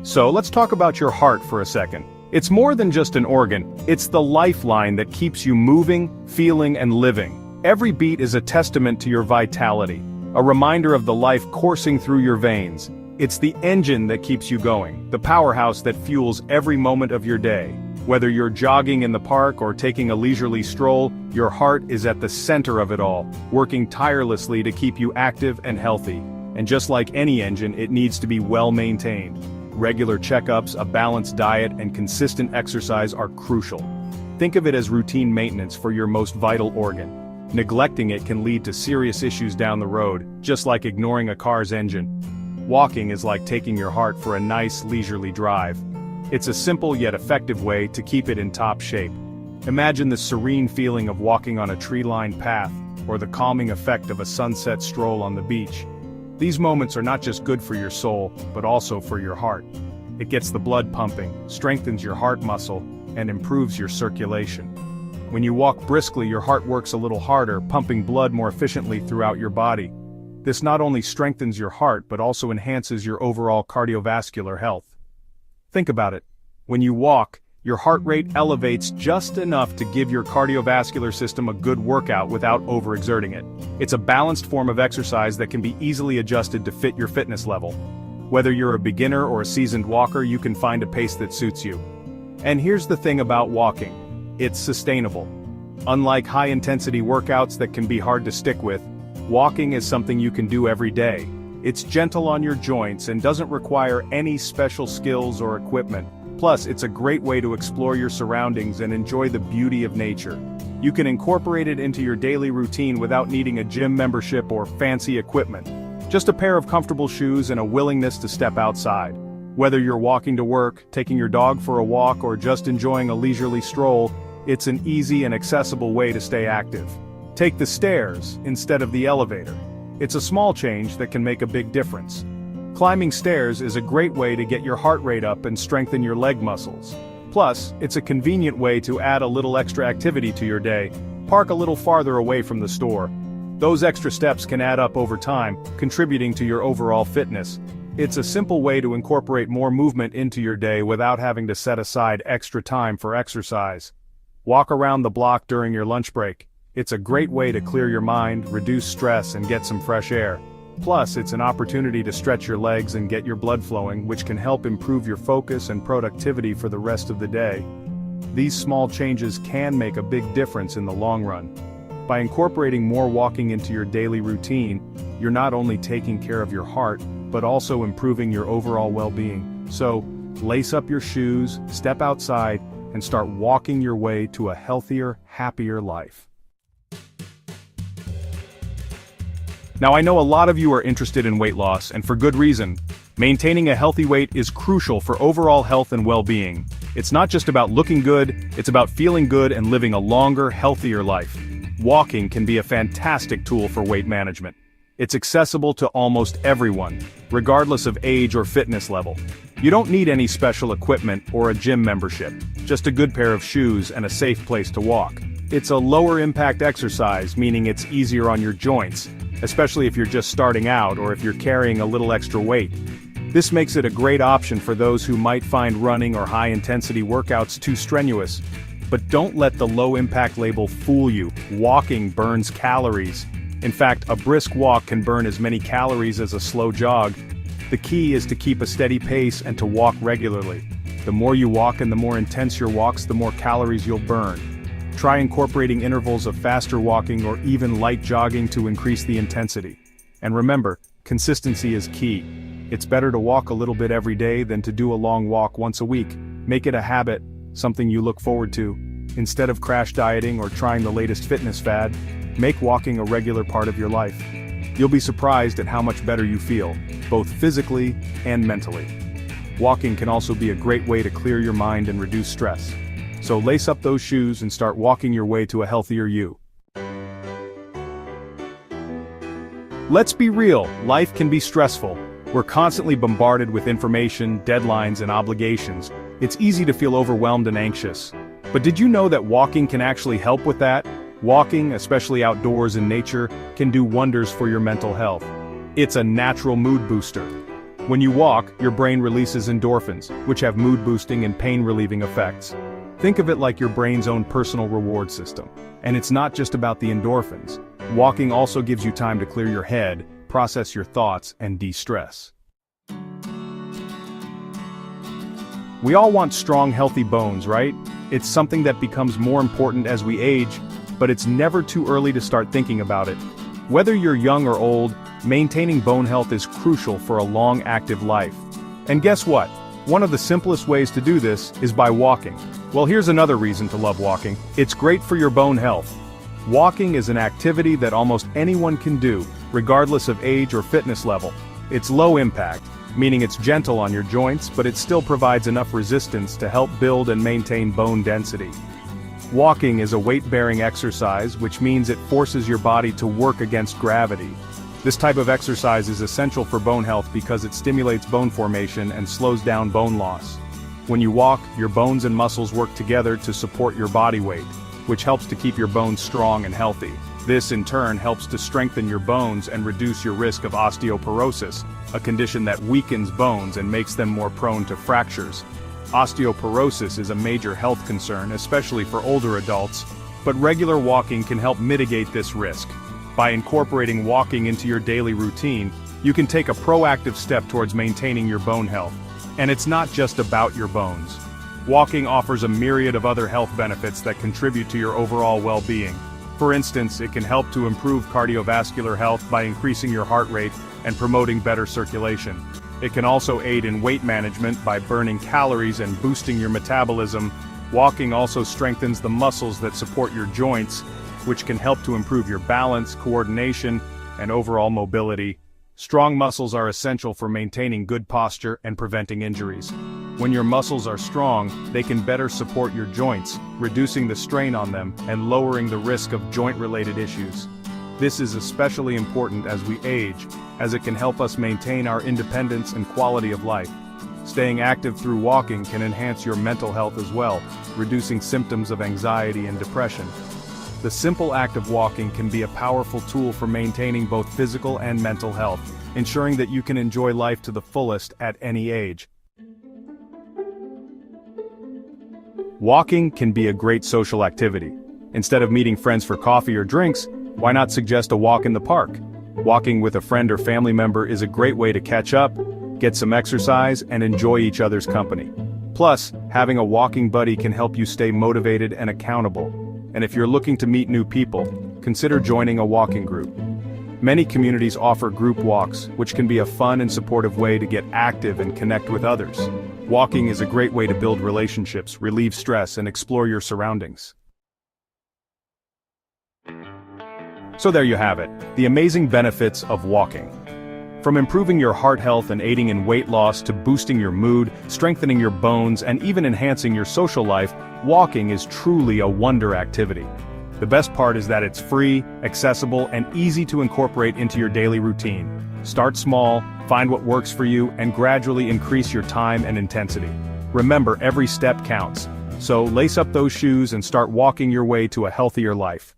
So let's talk about your heart for a second. It's more than just an organ, it's the lifeline that keeps you moving, feeling, and living. Every beat is a testament to your vitality, a reminder of the life coursing through your veins. It's the engine that keeps you going, the powerhouse that fuels every moment of your day. Whether you're jogging in the park or taking a leisurely stroll, your heart is at the center of it all, working tirelessly to keep you active and healthy. And just like any engine, it needs to be well maintained. Regular checkups, a balanced diet, and consistent exercise are crucial. Think of it as routine maintenance for your most vital organ. Neglecting it can lead to serious issues down the road, just like ignoring a car's engine. Walking is like taking your heart for a nice, leisurely drive. It's a simple yet effective way to keep it in top shape. Imagine the serene feeling of walking on a tree-lined path, or the calming effect of a sunset stroll on the beach. These moments are not just good for your soul, but also for your heart. It gets the blood pumping, strengthens your heart muscle, and improves your circulation. When you walk briskly, your heart works a little harder, pumping blood more efficiently throughout your body. This not only strengthens your heart, but also enhances your overall cardiovascular health. Think about it. When you walk, your heart rate elevates just enough to give your cardiovascular system a good workout without overexerting it. It's a balanced form of exercise that can be easily adjusted to fit your fitness level. Whether you're a beginner or a seasoned walker, you can find a pace that suits you. And here's the thing about walking. It's sustainable. Unlike high-intensity workouts that can be hard to stick with, walking is something you can do every day. It's gentle on your joints and doesn't require any special skills or equipment. Plus, it's a great way to explore your surroundings and enjoy the beauty of nature. You can incorporate it into your daily routine without needing a gym membership or fancy equipment. Just a pair of comfortable shoes and a willingness to step outside. Whether you're walking to work, taking your dog for a walk, or just enjoying a leisurely stroll, it's an easy and accessible way to stay active. Take the stairs instead of the elevator. It's a small change that can make a big difference. Climbing stairs is a great way to get your heart rate up and strengthen your leg muscles. Plus, it's a convenient way to add a little extra activity to your day. Park a little farther away from the store. Those extra steps can add up over time, contributing to your overall fitness. It's a simple way to incorporate more movement into your day without having to set aside extra time for exercise. Walk around the block during your lunch break. It's a great way to clear your mind, reduce stress, and get some fresh air. Plus, it's an opportunity to stretch your legs and get your blood flowing, which can help improve your focus and productivity for the rest of the day. These small changes can make a big difference in the long run. By incorporating more walking into your daily routine, you're not only taking care of your heart, but also improving your overall well-being. So, lace up your shoes, step outside, and start walking your way to a healthier, happier life. Now, I know a lot of you are interested in weight loss, and for good reason. Maintaining a healthy weight is crucial for overall health and well-being. It's not just about looking good, it's about feeling good and living a longer, healthier life. Walking can be a fantastic tool for weight management. It's accessible to almost everyone, regardless of age or fitness level. You don't need any special equipment or a gym membership, just a good pair of shoes and a safe place to walk. It's a lower-impact exercise, meaning it's easier on your joints, especially if you're just starting out or if you're carrying a little extra weight. This makes it a great option for those who might find running or high-intensity workouts too strenuous. But don't let the low-impact label fool you. Walking burns calories. In fact, a brisk walk can burn as many calories as a slow jog. The key is to keep a steady pace and to walk regularly. The more you walk and the more intense your walks, the more calories you'll burn. Try incorporating intervals of faster walking or even light jogging to increase the intensity. And remember, consistency is key. It's better to walk a little bit every day than to do a long walk once a week. Make it a habit, something you look forward to. Instead of crash dieting or trying the latest fitness fad, make walking a regular part of your life. You'll be surprised at how much better you feel, both physically and mentally. Walking can also be a great way to clear your mind and reduce stress. So lace up those shoes and start walking your way to a healthier you. Let's be real, life can be stressful. We're constantly bombarded with information, deadlines, and obligations. It's easy to feel overwhelmed and anxious. But did you know that walking can actually help with that? Walking, especially outdoors in nature, can do wonders for your mental health. It's a natural mood booster. When you walk, your brain releases endorphins, which have mood-boosting and pain-relieving effects. Think of it like your brain's own personal reward system. And it's not just about the endorphins. Walking also gives you time to clear your head, process your thoughts, and de-stress. We all want strong, healthy bones, right? It's something that becomes more important as we age, but it's never too early to start thinking about it. Whether you're young or old, maintaining bone health is crucial for a long, active life. And guess what? One of the simplest ways to do this is by walking. Well, here's another reason to love walking. It's great for your bone health. Walking is an activity that almost anyone can do, regardless of age or fitness level. It's low impact, meaning it's gentle on your joints, but it still provides enough resistance to help build and maintain bone density. Walking is a weight-bearing exercise, which means it forces your body to work against gravity. This type of exercise is essential for bone health because it stimulates bone formation and slows down bone loss. When you walk, your bones and muscles work together to support your body weight, which helps to keep your bones strong and healthy. This, in turn, helps to strengthen your bones and reduce your risk of osteoporosis, a condition that weakens bones and makes them more prone to fractures. Osteoporosis is a major health concern, especially for older adults, but regular walking can help mitigate this risk. By incorporating walking into your daily routine, you can take a proactive step towards maintaining your bone health. And it's not just about your bones. Walking offers a myriad of other health benefits that contribute to your overall well-being. For instance, it can help to improve cardiovascular health by increasing your heart rate and promoting better circulation. It can also aid in weight management by burning calories and boosting your metabolism. Walking also strengthens the muscles that support your joints, which can help to improve your balance, coordination, and overall mobility. Strong muscles are essential for maintaining good posture and preventing injuries. When your muscles are strong, they can better support your joints, reducing the strain on them and lowering the risk of joint-related issues. This is especially important as we age, as it can help us maintain our independence and quality of life. Staying active through walking can enhance your mental health as well, reducing symptoms of anxiety and depression. The simple act of walking can be a powerful tool for maintaining both physical and mental health, ensuring that you can enjoy life to the fullest at any age. Walking can be a great social activity. Instead of meeting friends for coffee or drinks, why not suggest a walk in the park? Walking with a friend or family member is a great way to catch up, get some exercise, and enjoy each other's company. Plus, having a walking buddy can help you stay motivated and accountable. And if you're looking to meet new people, consider joining a walking group. Many communities offer group walks, which can be a fun and supportive way to get active and connect with others. Walking is a great way to build relationships, relieve stress, and explore your surroundings. So there you have it, the amazing benefits of walking. From improving your heart health and aiding in weight loss to boosting your mood, strengthening your bones, and even enhancing your social life, walking is truly a wonder activity. The best part is that it's free, accessible, and easy to incorporate into your daily routine. Start small, find what works for you, and gradually increase your time and intensity. Remember, every step counts. So lace up those shoes and start walking your way to a healthier life.